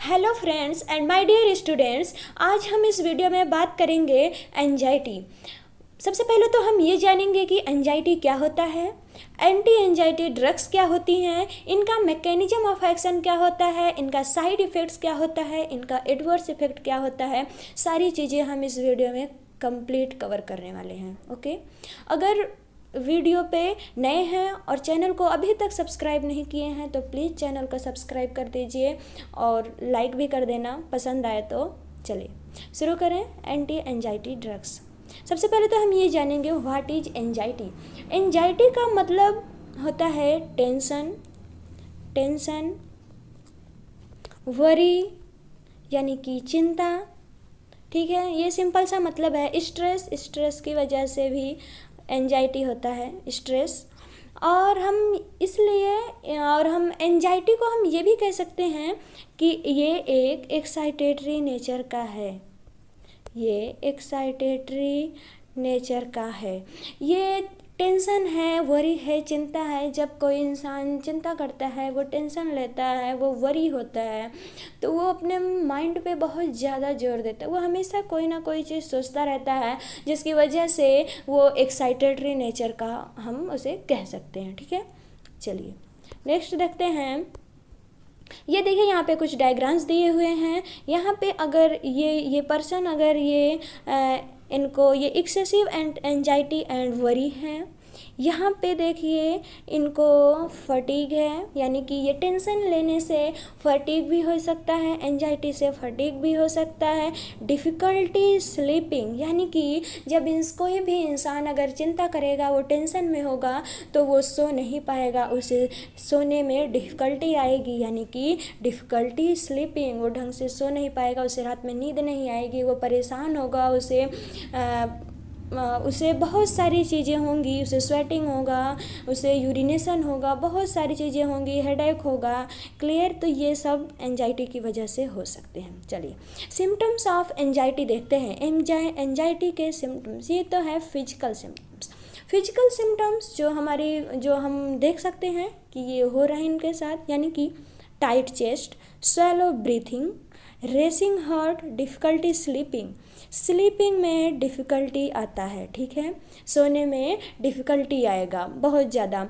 Hello friends and my dear students, आज हम इस वीडियो में बात करेंगे एंजाइटी। सबसे पहले तो हम ये जानेंगे कि एंजाइटी क्या होता है, एंटी एंजाइटी ड्रग्स क्या होती हैं, इनका मैकेनिज्म ऑफ एक्शन क्या होता है, इनका साइड इफ़ेक्ट्स क्या होता है, इनका एडवर्स इफेक्ट क्या होता है। सारी चीज़ें हम इस वीडियो में कंप्लीट कवर करने वाले हैं। ओके, अगर वीडियो पे नए हैं और चैनल को अभी तक सब्सक्राइब नहीं किए हैं तो प्लीज़ चैनल को सब्सक्राइब कर दीजिए और लाइक भी कर देना पसंद आए तो। चलिए शुरू करें। Anti anxiety drugs. सबसे पहले तो हम ये जानेंगे व्हाट इज एंजाइटी। एंजाइटी का मतलब होता है टेंशन, वरी यानी कि चिंता। ठीक है, ये सिंपल सा मतलब है। स्ट्रेस की वजह से भी एंजाइटी होता है, स्ट्रेस। और हम एंजाइटी को हम ये भी कह सकते हैं कि ये एक एक्साइटेटरी नेचर का है। ये टेंशन है, वरी है, चिंता है। जब कोई इंसान चिंता करता है, वो टेंशन लेता है, वो वरी होता है, तो वो अपने माइंड पे बहुत ज़्यादा जोर देता है। वो हमेशा कोई ना कोई चीज़ सोचता रहता है, जिसकी वजह से वो एक्साइटेटरी नेचर का हम उसे कह सकते हैं। ठीक है, चलिए नेक्स्ट देखते हैं। ये देखिए, यहाँ पे कुछ डायग्राम्स दिए हुए हैं। यहाँ पे अगर ये पर्सन अगर इनको ये एक्सेसिव एंजाइटी एंड वरी हैं। यहाँ पे देखिए इनको फटीग है, यानी कि ये टेंशन लेने से फटीग भी हो सकता है, एंजाइटी से फटीग भी हो सकता है। डिफ़िकल्टी स्लीपिंग, यानी कि जब कोई भी इंसान अगर चिंता करेगा, वो टेंशन में होगा, तो वो सो नहीं पाएगा, उसे सोने में डिफ़िकल्टी आएगी, यानी कि डिफ़िकल्टी स्लीपिंग। वो ढंग से सो नहीं पाएगा, उसे रात में नींद नहीं आएगी, वो परेशान होगा, उसे बहुत सारी चीज़ें होंगी, उसे स्वेटिंग होगा, उसे यूरिनेशन होगा, बहुत सारी चीज़ें होंगी, हेडेक होगा। क्लियर? तो ये सब एंजाइटी की वजह से हो सकते हैं। चलिए सिम्टम्स ऑफ एंजाइटी देखते हैं। एंजाइटी के सिम्टम्स, ये तो है फिजिकल सिम्टम्स। फिजिकल सिम्टम्स जो हम देख सकते हैं कि ये हो रहा है इनके साथ, यानी कि tight chest, swallow breathing, racing heart, difficulty sleeping में डिफ़िकल्टी आता है। ठीक है, सोने में डिफ़िकल्टी आएगा बहुत ज़्यादा,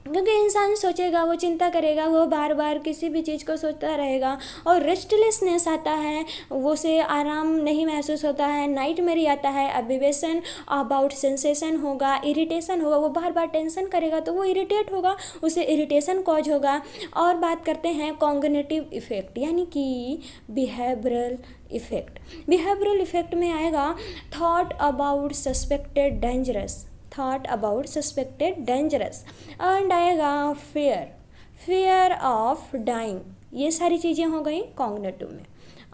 क्योंकि इंसान सोचेगा, वो चिंता करेगा, वो बार बार किसी भी चीज़ को सोचता रहेगा और रेस्टलेसनेस आता है, वो से आराम नहीं महसूस होता है, नाइटमेरी आता है, अबिवेशन अबाउट सेंसेशन होगा, इरिटेशन होगा। वो बार बार टेंशन करेगा तो वो इरिटेट होगा, उसे इरिटेशन कॉज होगा। और बात करते हैं कॉग्निटिव इफेक्ट, यानी कि बिहेवियरल इफेक्ट में आएगा thought about suspected dangerous and आएगा फियर ऑफ डाइंग। ये सारी चीज़ें हो गई कॉग्निटिव में।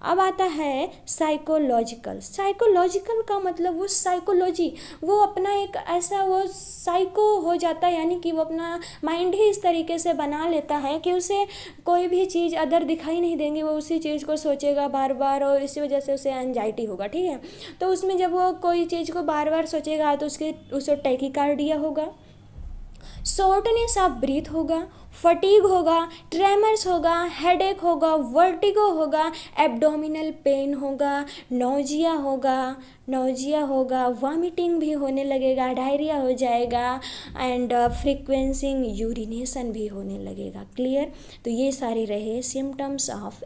अब आता है साइकोलॉजिकल का मतलब वो साइकोलॉजी, वो अपना एक ऐसा वो साइको हो जाता है, यानी कि वो अपना माइंड ही इस तरीके से बना लेता है कि उसे कोई भी चीज़ अदर दिखाई नहीं देंगी, वो उसी चीज़ को सोचेगा बार बार और इसी वजह से उसे एंजाइटी होगा। ठीक है, तो उसमें जब वो कोई चीज़ को बार बार सोचेगा तो उसे टैकीकार्डिया होगा, शॉर्टनेस ऑफ ब्रीथ होगा, फटीग होगा, ट्रेमर्स होगा, हेडेक होगा, वर्टिगो होगा, एब्डोमिनल पेन होगा, नौजिया होगा, वॉमिटिंग भी होने लगेगा, डायरिया हो जाएगा एंड फ्रीक्वेंसिंग यूरिनेशन भी होने लगेगा। क्लियर? तो ये सारे रहे सिम्टम्स ऑफ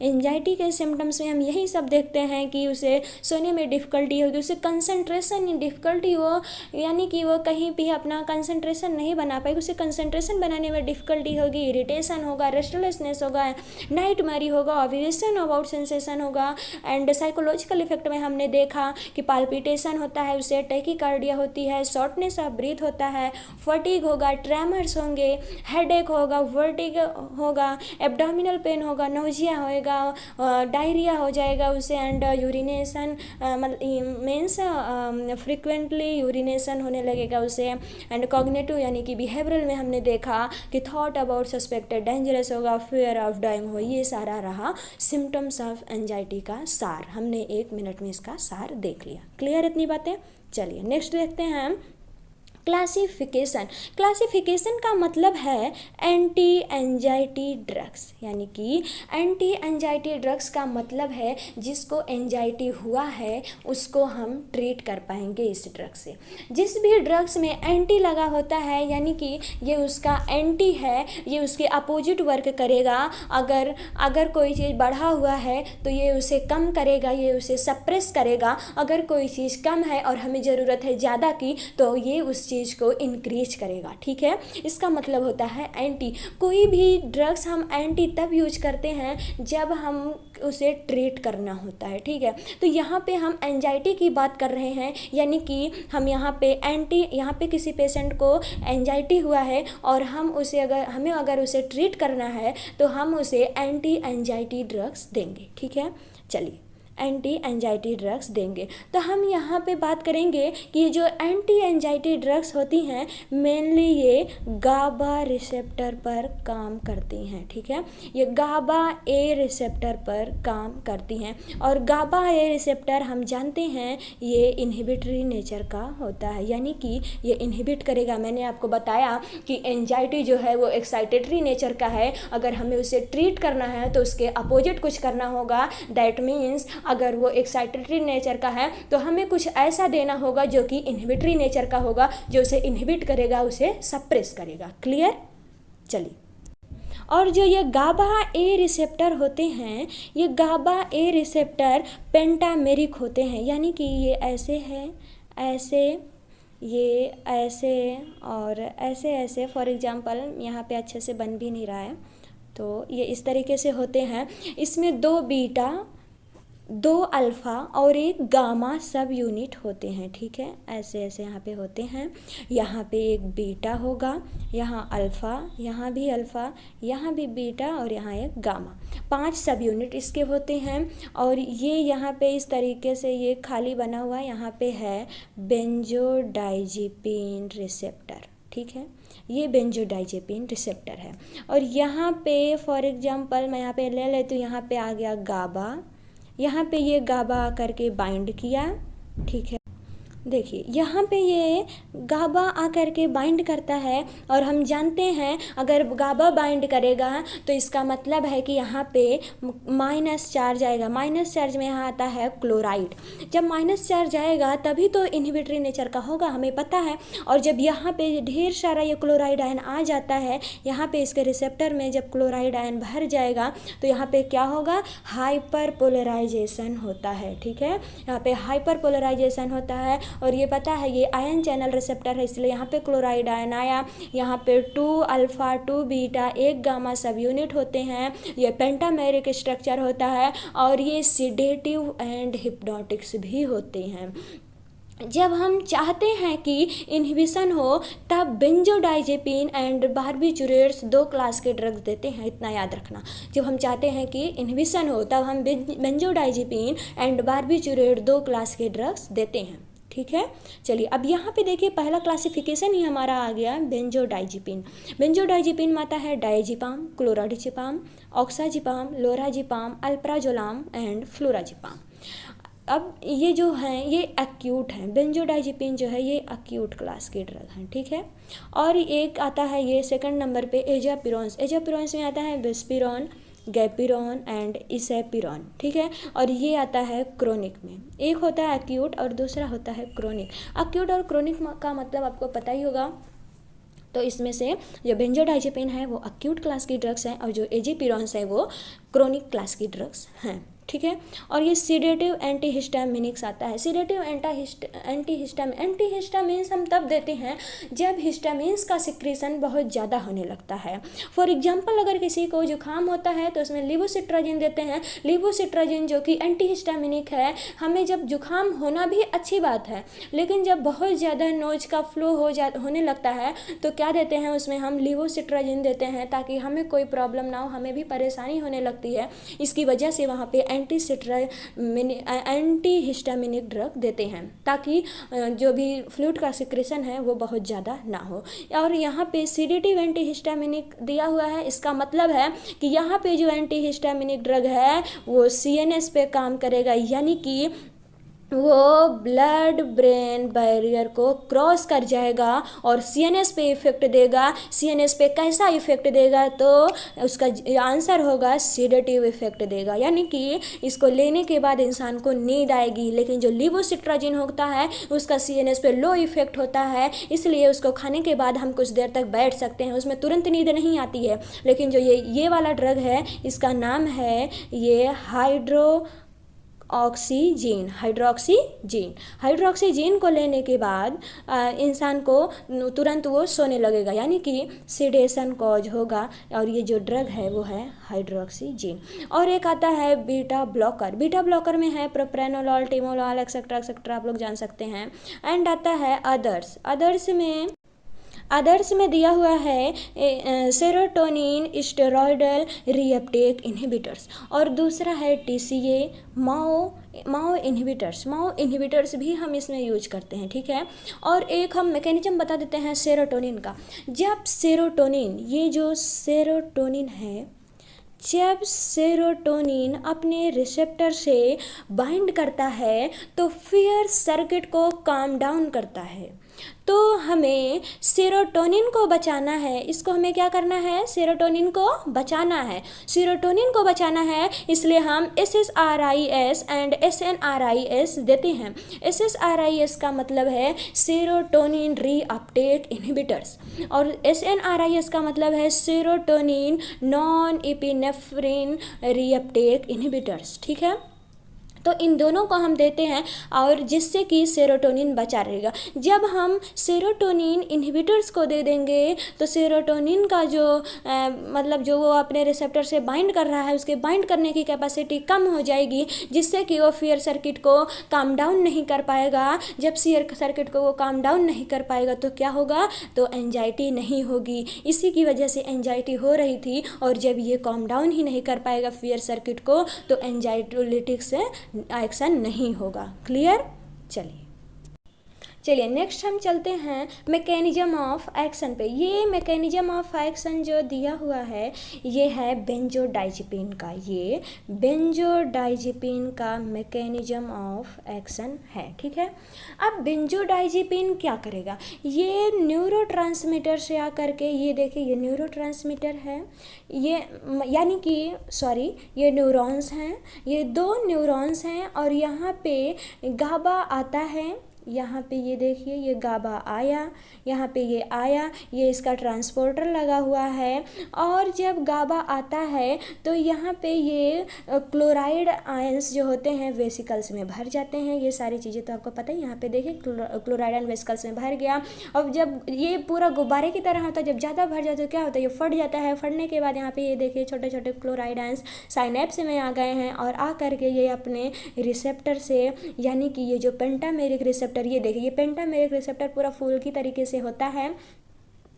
एंजाइटी के सिम्टम्स में हम यही सब देखते हैं कि उसे सोने में डिफ़िकल्टी होगी, उसे कंसंट्रेशन डिफ़िकल्टी हो, यानी कि वो कहीं भी अपना कंसंट्रेशन नहीं बना पाएगी, उसे कंसंट्रेशन बनाने में डिफ़िकल्टी होगी, इरिटेशन होगा, रेस्टलेसनेस होगा, नाइटमेरी होगा, ऑब्सेशन अबाउट सेंसेशन होगा। एंड साइकोलॉजिकल इफेक्ट में हमने देखा कि पाल्पिटेशन होता है, उसे टैकीकार्डिया होती है, शॉर्टनेस ऑफ ब्रीथ होता है, फटीग होगा, ट्रेमर्स होंगे, हेडेक होगा, वर्टिग होगा, एब्डोमिनल पेन होगा, नौजिया होगा, डायरिया हो जाएगा उसे and urination means frequently urination होने लगेगा उसे। एंड कॉग्निटिव यानी कि बिहेवियरल में हमने देखा कि थॉट अबाउट सस्पेक्टेड डेंजरस होगा, फियर ऑफ डाइंग हो। ये सारा रहा सिम्टम्स ऑफ एंजाइटी का सार। हमने 1 मिनट में इसका सार देख लिया। क्लियर इतनी बातें? चलिए नेक्स्ट देखते हैं क्लासिफिकेशन, क्लासिफिकेशन का मतलब है एंटी एंजाइटी ड्रग्स, यानी कि एंटी एंजाइटी ड्रग्स का मतलब है जिसको एंजाइटी हुआ है उसको हम ट्रीट कर पाएंगे इस ड्रग से। जिस भी ड्रग्स में एंटी लगा होता है यानी कि ये उसका एंटी है, ये उसके अपोजिट वर्क करेगा। अगर कोई चीज़ बढ़ा हुआ है तो ये उसे कम करेगा, ये उसे सप्रेस करेगा। अगर कोई चीज़ कम है और हमें ज़रूरत है ज़्यादा की तो ये उस चीज़ को इंक्रीज करेगा। ठीक है, इसका मतलब होता है एंटी। कोई भी ड्रग्स हम एंटी तब यूज करते हैं जब हम उसे ट्रीट करना होता है। ठीक है, तो यहाँ पे हम एंजाइटी की बात कर रहे हैं, यानी कि हम यहाँ पे किसी पेशेंट को एंजाइटी हुआ है और हमें अगर उसे ट्रीट करना है तो हम उसे एंटी एंजाइटी ड्रग्स देंगे। ठीक है, चलिए एंटी एंजाइटी ड्रग्स देंगे। तो हम यहाँ पे बात करेंगे कि ये जो एंटी एंजाइटी ड्रग्स होती हैं मेनली ये गाबा रिसेप्टर पर काम करती हैं। ठीक है, ये गाबा ए रिसेप्टर पर काम करती हैं और गाबा ए रिसेप्टर हम जानते हैं ये इनहिबिटरी नेचर का होता है, यानी कि ये इनहिबिट करेगा। मैंने आपको बताया कि एंजाइटी जो है वो एक्साइटेटरी नेचर का है, अगर हमें उसे ट्रीट करना है तो उसके अपोजिट कुछ करना होगा। दैट मीन्स अगर वो एक्साइटेटरी नेचर का है तो हमें कुछ ऐसा देना होगा जो कि इनहिबिटरी नेचर का होगा, जो उसे इनहिबिट करेगा, उसे सप्रेस करेगा। क्लियर? चलिए, और जो ये गाबा ए रिसेप्टर होते हैं, ये गाबा ए रिसेप्टर पेंटामेरिक होते हैं, यानी कि ये ऐसे हैं, ऐसे, ये ऐसे और ऐसे ऐसे। फॉर एग्जांपल यहाँ पे अच्छे से बन भी नहीं रहा है, तो ये इस तरीके से होते हैं। इसमें 2 बीटा, 2 अल्फ़ा और 1 गामा सब यूनिट होते हैं। ठीक है, ऐसे ऐसे यहाँ पे होते हैं। यहाँ पे एक बीटा होगा, यहाँ अल्फ़ा, यहाँ भी अल्फ़ा, यहाँ भी बीटा और यहाँ एक गामा। 5 सब यूनिट इसके होते हैं। और ये यहाँ पे इस तरीके से ये खाली बना हुआ यहाँ पे है बेंजोडाइज़ेपिन रिसेप्टर। ठीक है, ये बेंजोडाइज़ेपिन रिसेप्टर है। और यहाँ पे फॉर एग्जांपल मैं यहाँ पे ले लेती हूँ, यहाँ पे आ गया गाबा, यहाँ पे ये गाबा आकर के बाइंड किया। ठीक है, देखिए यहाँ पे ये गाबा आकर के बाइंड करता है और हम जानते हैं अगर गाबा बाइंड करेगा तो इसका मतलब है कि यहाँ पे माइनस चार्ज आएगा। माइनस चार्ज में यहाँ आता है क्लोराइड। जब माइनस चार्ज आएगा तभी तो इनहिबिटरी नेचर का होगा, हमें पता है। और जब यहाँ पे ढेर सारा ये क्लोराइड आयन आ जाता है, यहाँ पे इसके रिसेप्टर में जब क्लोराइड आयन भर जाएगा तो यहाँ पे क्या होगा, हाइपर पोलराइजेशन होता है। ठीक है, यहाँ पे हाइपर पोलराइजेशन होता है और ये पता है ये आयन चैनल रिसेप्टर है, इसलिए यहाँ पे क्लोराइड आयन आया। यहाँ पे 2 अल्फ़ा, 2 बीटा, 1 गामा सब यूनिट होते हैं। ये पेंटामेरिक स्ट्रक्चर होता है और ये सिडेटिव एंड हिप्नोटिक्स भी होते हैं। जब हम चाहते हैं कि इनहिबिशन हो तब बेंजोडाइज़ेपिन एंड बार्बिटूरेट्स 2 क्लास के ड्रग्स देते हैं, इतना याद रखना। जब हम चाहते हैं कि इनहिबिशन हो तब हम बेंजोडाइज़ेपिन एंड बार्बिटूरेट 2 क्लास के ड्रग्स देते हैं। ठीक है, चलिए अब यहाँ पे देखिए पहला क्लासिफिकेशन ही हमारा आ गया बेंजोडाइज़ेपिन। बेंजोडाइज़ेपिन में आता है डायजिपाम, क्लोराडिजिपाम, ऑक्साजिपाम, लोराजिपाम, अल्प्राजोलाम एंड फ्लोराजिपाम। अब ये जो हैं ये एक्यूट हैं। बेंजोडाइज़ेपिन जो है ये एक्यूट क्लास के ड्रग हैं। ठीक है, और एक आता है ये सेकंड नंबर पे एजापिरोन्स। एजापिरोन्स में आता है बिस्पिरोन, गैपिरोन एंड इसेपिरोन। ठीक है, और ये आता है क्रोनिक में। एक होता है एक्यूट और दूसरा होता है क्रोनिक। एक्यूट और क्रोनिक का मतलब आपको पता ही होगा। तो इसमें से जो बेंजोडाइज़ेपिन है वो एक्यूट क्लास की ड्रग्स हैं और जो एजापिरोन्स है वो क्रोनिक क्लास की ड्रग्स हैं। ठीक है, और ये सीडेटिव एंटीहिस्टामिनिक्स आता है। सीडेटिव एंटीहिस्टामिन्स हम तब देते हैं जब हिस्टामिन्स का सिक्रीशन बहुत ज़्यादा होने लगता है। फॉर एग्जांपल अगर किसी को जुकाम होता है तो उसमें लिवोसिट्राजिन देते हैं। लिवोसिट्राजिन जो कि एंटीहिस्टामिनिक है, हमें जब जुकाम होना भी अच्छी बात है, लेकिन जब बहुत ज़्यादा नोज का फ्लो होने लगता है तो क्या देते हैं उसमें हम लिवोसिट्राजिन देते हैं ताकि हमें कोई प्रॉब्लम ना हो, हमें भी परेशानी होने लगती है। इसकी वजह से वहाँ पे एंटीहिस्टामिनिक ड्रग देते हैं ताकि जो भी फ्लूइड का सिक्रेशन है वो बहुत ज़्यादा ना हो। और यहाँ पे सीडेटिव एंटीहिस्टामिनिक दिया हुआ है, इसका मतलब है कि यहाँ पे जो एंटीहिस्टामिनिक ड्रग है वो CNS पे काम करेगा, यानी कि वो ब्लड ब्रेन बैरियर को क्रॉस कर जाएगा और सीएनएस पे इफेक्ट देगा। सीएनएस पे कैसा इफेक्ट देगा, तो उसका आंसर होगा सीडेटिव इफेक्ट देगा, यानी कि इसको लेने के बाद इंसान को नींद आएगी। लेकिन जो लिवोसिट्राजिन होता है उसका सीएनएस पे लो इफेक्ट होता है, इसलिए उसको खाने के बाद हम कुछ देर तक बैठ सकते हैं, उसमें तुरंत नींद नहीं आती है। लेकिन जो ये वाला ड्रग है, इसका नाम है ये हाइड्रोक्सीजीन को लेने के बाद इंसान को तुरंत वो सोने लगेगा, यानी कि सिडेशन कॉज होगा। और ये जो ड्रग है वो है हाइड्रोक्सीजीन। और एक आता है बीटा ब्लॉकर में है प्रोप्रेनोलॉल, टिमोलॉल एक्सेट्रा एक्सेट्रा, आप लोग जान सकते हैं। एंड आता है अदर्स में दिया हुआ है सेरोटोनिन स्टेरॉयडल रीअपटेक इनहिबिटर्स, और दूसरा है टीसीए माओ इनहिबिटर्स भी हम इसमें यूज करते हैं, ठीक है। और एक हम मैकेनिज्म बता देते हैं सेरोटोनिन का। जब सेरोटोनिन अपने रिसेप्टर से बाइंड करता है तो फियर सर्किट को काम डाउन करता है। तो हमें सेरोटोनिन को बचाना है, इसको हमें क्या करना है, सेरोटोनिन को बचाना है। इसलिए हम SSRIs एंड SNRIs देते हैं। SSRIs का मतलब है सेरोटोनिन रीअपटेक इनहिबिटर्स, और SNRIs का मतलब है serotonin non epinephrine reuptake inhibitors, ठीक है। तो इन दोनों को हम देते हैं, और जिससे कि सेरोटोनिन बचा रहेगा। जब हम सेरोटोनिन इनहिबिटर्स को दे देंगे तो सेरोटोनिन का जो मतलब जो वो अपने रिसेप्टर से बाइंड कर रहा है, उसके बाइंड करने की कैपेसिटी कम हो जाएगी, जिससे कि वो फियर सर्किट को काम डाउन नहीं कर पाएगा। जब फियर सर्किट को वो काम डाउन नहीं कर पाएगा तो क्या होगा, तो एंजाइटी नहीं होगी। इसी की वजह से एंजाइटी हो रही थी, और जब ये काम डाउन ही नहीं कर पाएगा फियर सर्किट को, तो एंजाइटोलिटिक से एक्शन नहीं होगा। क्लियर? चलिए नेक्स्ट हम चलते हैं मैकेनिज्म ऑफ एक्शन पे। ये मैकेनिज्म ऑफ एक्शन जो दिया हुआ है ये है बेंजोडाइजेपिन का मैकेनिज्म ऑफ एक्शन है, ठीक है। अब बेंजोडाइजेपिन क्या करेगा, ये न्यूरोट्रांसमीटर से आकर के, ये देखिए ये न्यूरोट्रांसमीटर है, ये यानी कि ये न्यूरॉन्स हैं, ये 2 न्यूरॉन्स हैं, और यहाँ पे गाबा आता है। यहाँ पे ये देखिए ये गाबा आया, यहाँ पे ये आया, ये इसका ट्रांसपोर्टर लगा हुआ है। और जब गाबा आता है तो यहाँ पे ये क्लोराइड आयंस जो होते हैं वेसिकल्स में भर जाते हैं। ये सारी चीज़ें तो आपको पता है। यहाँ पे देखिए क्लोराइड आयन वेसिकल्स में भर गया। और जब ये पूरा गुब्बारे की तरह होता है, जब ज़्यादा भर जाता है तो क्या होता है, ये फट जाता है। फटने के बाद यहाँ पे ये देखिए छोटे छोटे क्लोराइड आयंस साइनेप्स में आ गए हैं, और आ करके ये अपने रिसेप्टर से, यानी कि ये जो पेंटामेरिक रिसेप्टर, ये देखिए ये पेंटामेरिक रिसेप्टर पूरा फूल की तरीके से होता है,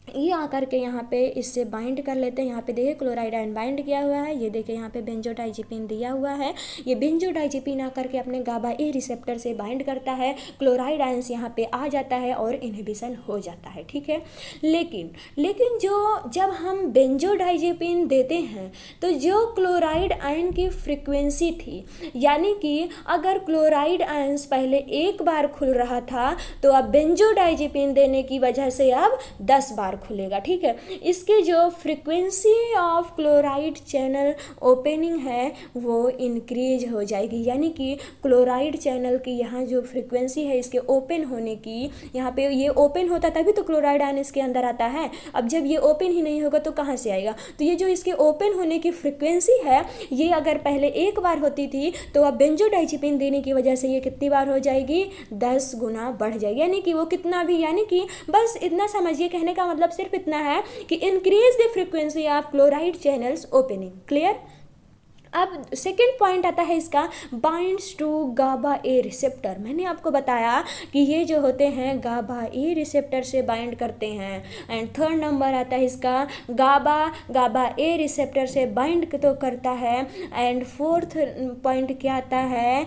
ये आकर के यहाँ पे इससे बाइंड कर लेते हैं। यहाँ पे देखिए क्लोराइड आयन बाइंड किया हुआ है, ये देखिए यहाँ पे बेंजोडाइजेपिन दिया हुआ है। ये बेंजोडाइजेपिन आकर के अपने गाबा ए रिसेप्टर से बाइंड करता है, क्लोराइड आयंस यहाँ पे आ जाता है और इनहिबिशन हो जाता है, ठीक है। लेकिन जब हम बेंजोडाइजेपिन देते हैं तो जो क्लोराइड आयन की फ्रिक्वेंसी थी, यानी कि अगर क्लोराइड आयंस पहले एक बार खुल रहा था तो अब बेंजोडाइजेपिन देने की वजह से अब 10 बार खुलेगा, ठीक है। इसके जो frequency of chloride channel opening है वो इंक्रीज हो जाएगी, यानी कि क्लोराइड चैनल की यहाँ जो फ्रीक्वेंसी है इसके ओपन होने की, यहाँ पे ये ओपन होता तभी तो क्लोराइड आयन इसके अंदर आता है। अब जब ये ओपन ही नहीं होगा तो कहाँ से आएगा, तो ये जो इसके ओपन होने की फ्रीक्वेंसी है ये अगर पहले एक बार होती थी तो अब बेंजोडाइजेपिन देने की वजह से ये कितनी बार हो जाएगी, 10 गुना बढ़ जाएगी। यानी कि वो कितना भी, यानी कि बस इतना समझिए, कहने का मतलब सिर्फ इतना है कि increase the frequency of chloride channels opening. Clear? अब सेकेंड पॉइंट आता है इसका, binds to GABA A receptor. मैंने आपको बताया कि ये जो होते हैं गाबा ए रिसेप्टर से बाइंड करते हैं। एंड थर्ड नंबर आता है इसका, गाबा ए रिसेप्टर से बाइंड तो करता है। एंड फोर्थ पॉइंट क्या आता है,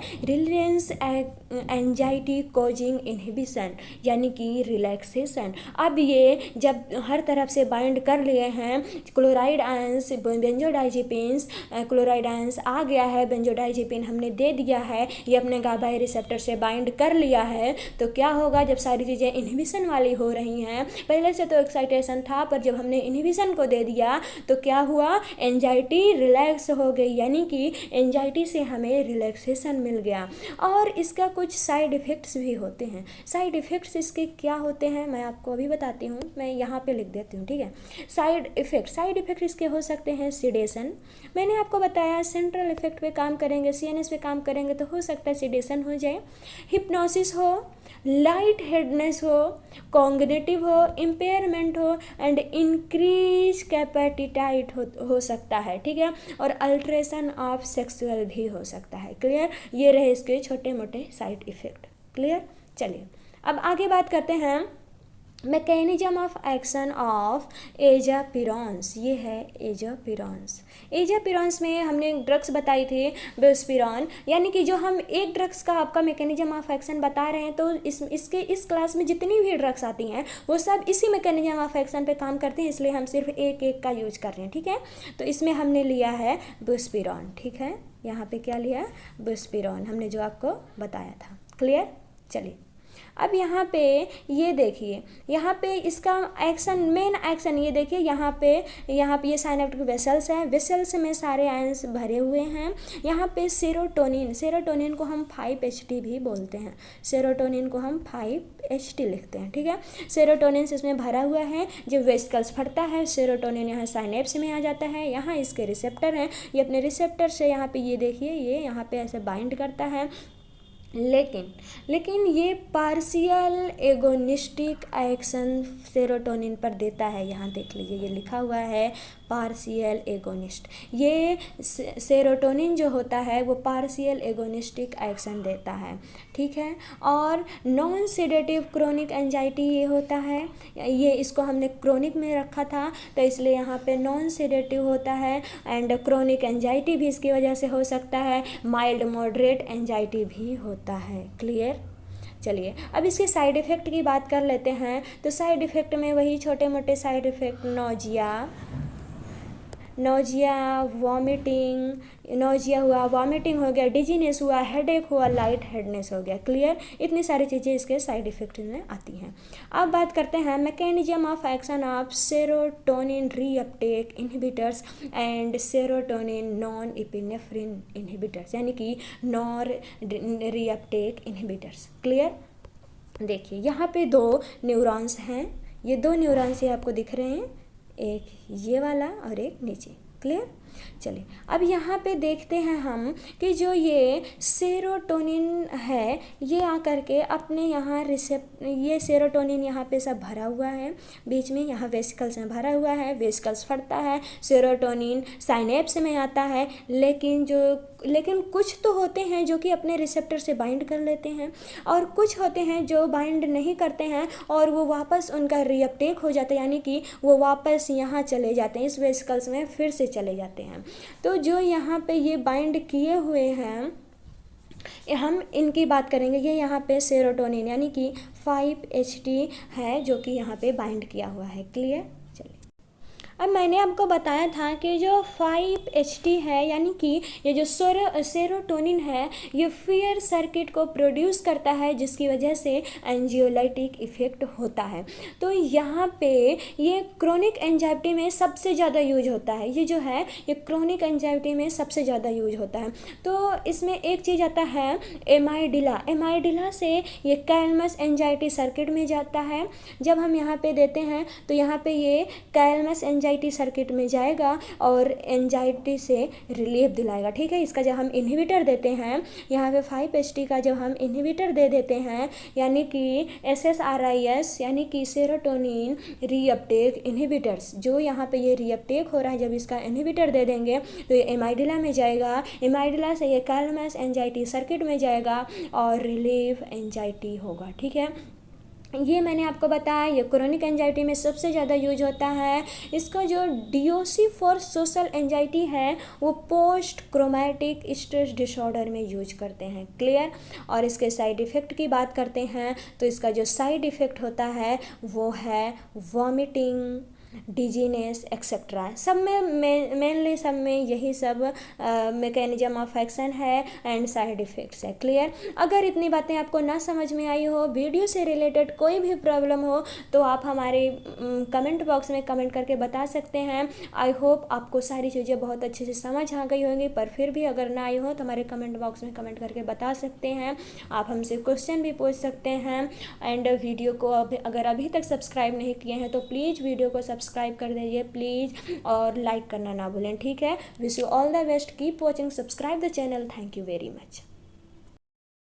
एंजाइटी कोजिंग इनहिबिशन यानी कि रिलैक्सेशन। अब ये जब हर तरफ से बाइंड कर लिए हैं, chloride ions benzodiazepines, chloride ions आ गया है, बेंजोडाइजेपिन हमने दे दिया है, ये अपने गाबाई रिसेप्टर से बाइंड कर लिया है, तो क्या होगा जब सारी चीज़ें इनहिबिशन वाली हो रही हैं, पहले से तो एक्साइटेशन था पर जब हमने इनहिबिशन को दे दिया तो क्या हुआ, एंजाइटी रिलैक्स हो गई, यानी कि एंजाइटी से हमें रिलैक्सेशन मिल गया। और इसका कुछ साइड इफ़ेक्ट्स भी होते हैं। साइड इफ़ेक्ट्स इसके क्या होते हैं मैं आपको अभी बताती हूँ, मैं यहाँ पे लिख देती हूँ, ठीक है। साइड इफ़ेक्ट इसके हो सकते हैं सिडेशन, मैंने आपको बताया सेंट्रल इफेक्ट पे काम करेंगे, सीएनएस पे काम करेंगे तो हो सकता है सिडेशन हो जाए, हिप्नोसिस हो, लाइट हेडनेस हो, कॉग्निटिव हो, इम्पेयरमेंट हो एंड इंक्रीज कैपेटिटाइट हो सकता है, ठीक है, और अल्ट्रेशन ऑफ सेक्सुअल भी हो सकता है। क्लियर, ये रहे इसके छोटे मोटे साइड इफ़ेक्ट। क्लियर, चलिए अब आगे बात करते हैं मैकेनिज्म ऑफ एक्शन ऑफ एजापिरॉन्स। ये है एजापिरॉन्स। एजापिरॉन्स में हमने ड्रग्स बताई थी बुस्पिरॉन, यानी कि जो हम एक ड्रग्स का आपका मैकेनिज्म ऑफ एक्शन बता रहे हैं तो इस क्लास में जितनी भी ड्रग्स आती हैं वो सब इसी मैकेनिज्म ऑफ एक्शन पे काम करते हैं, इसलिए हम सिर्फ एक एक का यूज कर रहे हैं, ठीक है। तो इसमें हमने लिया है बुस्पिरॉन, ठीक है, यहाँ पे क्या लिया, बुस्पिरॉन, हमने जो आपको बताया था। क्लियर, चलिए अब यहाँ पे ये देखिए, यहाँ पे इसका एक्शन, मेन एक्शन ये देखिए, यहाँ पे ये साइनेप्टिक वेसल्स हैं, वेसल्स में सारे आयंस भरे हुए हैं। यहाँ पे सेरोटोनिन को हम 5-HT भी बोलते हैं, सेरोटोनिन को हम 5-HT लिखते हैं, ठीक है। सेरोटोनिन से इसमें भरा हुआ है, जब वेसिकल्स फटता है सेरोटोनिन यहाँ साइनेप्स में आ जाता है, यहाँ इसके रिसेप्टर हैं, ये अपने रिसेप्टर से यहाँ पे ये देखिए ये यहाँ पे ऐसे बाइंड करता है, लेकिन ये पार्शियल एगोनिस्टिक एक्शन सेरोटोनिन पर देता है। यहाँ देख लीजिए ये लिखा हुआ है पार्शियल एगोनिस्ट, ये सेरोटोनिन जो होता है वो पार्शियल एगोनिस्टिक एक्शन देता है, ठीक है। और नॉन सेडेटिव क्रोनिक एंजाइटी ये होता है, ये इसको हमने क्रोनिक में रखा था तो इसलिए यहाँ पे नॉन सेडेटिव होता है, एंड क्रोनिक एंजाइटी भी इसकी वजह से हो सकता है, माइल्ड मॉडरेट एंजाइटी भी होता है। क्लियर, चलिए अब इसके साइड इफ़ेक्ट की बात कर लेते हैं। तो साइड इफ़ेक्ट में वही छोटे मोटे साइड इफ़ेक्ट, नोजिया, नोजिया हुआ, वॉमिटिंग हो गया, डिजीनेस हुआ, हेडेक हुआ, लाइट हेडनेस हो गया। क्लियर, इतनी सारी चीज़ें इसके साइड इफ़ेक्ट में आती हैं। अब बात करते हैं mechanism of action of serotonin reuptake inhibitors and serotonin non epinephrine inhibitors, यानी कि नॉर रीअपटेक इनहिबिटर्स। क्लियर, देखिए यहाँ पे 2 न्यूरॉन्स हैं, ये 2 न्यूरॉन्स ये आपको दिख रहे हैं, एक ये वाला और एक नीचे। क्लियर, चलिए अब यहाँ पे देखते हैं हम कि जो ये सेरोटोनिन है ये आकर के अपने यहाँ ये सेरोटोनिन यहाँ पे सब भरा हुआ है, बीच में यहाँ वेसिकल्स में भरा हुआ है, वेसिकल्स फटता है, सेरोटोनिन साइनेप्स में आता है, लेकिन कुछ तो होते हैं जो कि अपने रिसेप्टर से बाइंड कर लेते हैं और कुछ होते हैं जो बाइंड नहीं करते हैं और वो वापस उनका रीअपटेक हो जाता है, यानी कि वो वापस यहाँ चले जाते हैं, इस वेसिकल्स में फिर से चले जाते हैं। तो जो यहाँ पे ये बाइंड किए हुए हैं हम इनकी बात करेंगे, ये यहाँ पे सेरोटोनिन यानी कि 5-HT है जो कि यहाँ पे बाइंड किया हुआ है। क्लियर, अब मैंने आपको बताया था कि जो 5-HT है यानी कि ये जो सेरोटोनिन है ये फियर सर्किट को प्रोड्यूस करता है जिसकी वजह से एंजियोलाइटिक इफ़ेक्ट होता है। तो यहाँ पे ये क्रोनिक एंजाइटी में सबसे ज़्यादा यूज होता है, ये जो है ये क्रोनिक एंजाइटी में सबसे ज़्यादा यूज होता है। तो इसमें एक चीज़ आता है एमाइडिला से ये कैलमस एंजाइटी सर्किट में जाता है। जब हम यहाँ पे देते हैं तो यहाँ पे ये कैलमस एंजाइटी सर्किट में जाएगा और एंजाइटी से रिलीफ दिलाएगा, ठीक है। इसका जब हम इनहिबिटर देते हैं यहाँ पे 5-HT का जब हम इनहिबिटर दे देते हैं यानी कि SSRIs यानी कि सेरोटोनिन रीअपटेक इनहिबिटर्स, जो यहाँ पे ये रीअपटेक हो रहा है, जब इसका इनहिबिटर दे देंगे तो ये एमाइडिला में जाएगा, एमाइडिला से ये कैलमस एंजाइटी सर्किट में जाएगा और रिलीफ एंजाइटी होगा, ठीक है। ये मैंने आपको बताया, ये क्रोनिक एंजाइटी में सबसे ज़्यादा यूज होता है। इसका जो DOC फॉर सोशल एंजाइटी है वो पोस्ट ट्रॉमेटिक स्ट्रेस डिसऑर्डर में यूज करते हैं। क्लियर। और इसके साइड इफ़ेक्ट की बात करते हैं तो इसका जो साइड इफ़ेक्ट होता है वो है वॉमिटिंग, डिजीनेस एक्सेट्रा। सब में मेनली सब में यही सब मैकेनिज्म ऑफ एक्शन है एंड साइड इफ़ेक्ट्स है। क्लियर। अगर इतनी बातें आपको ना समझ में आई हो, वीडियो से रिलेटेड कोई भी प्रॉब्लम हो, तो आप हमारे कमेंट बॉक्स में कमेंट करके बता सकते हैं। आई होप आपको सारी चीज़ें बहुत अच्छे से समझ आ गई होंगी, पर फिर भी अगर ना आई हो तो हमारे कमेंट बॉक्स में कमेंट करके बता सकते हैं। आप हमसे क्वेश्चन भी पूछ सकते हैं। एंड वीडियो को अगर अभी तक सब्सक्राइब नहीं किए हैं तो प्लीज़ वीडियो को सब्सक्राइब कर दीजिए प्लीज़, और लाइक करना ना भूलें। ठीक है। Wish you all the best, keep watching, subscribe the channel. Thank you very much.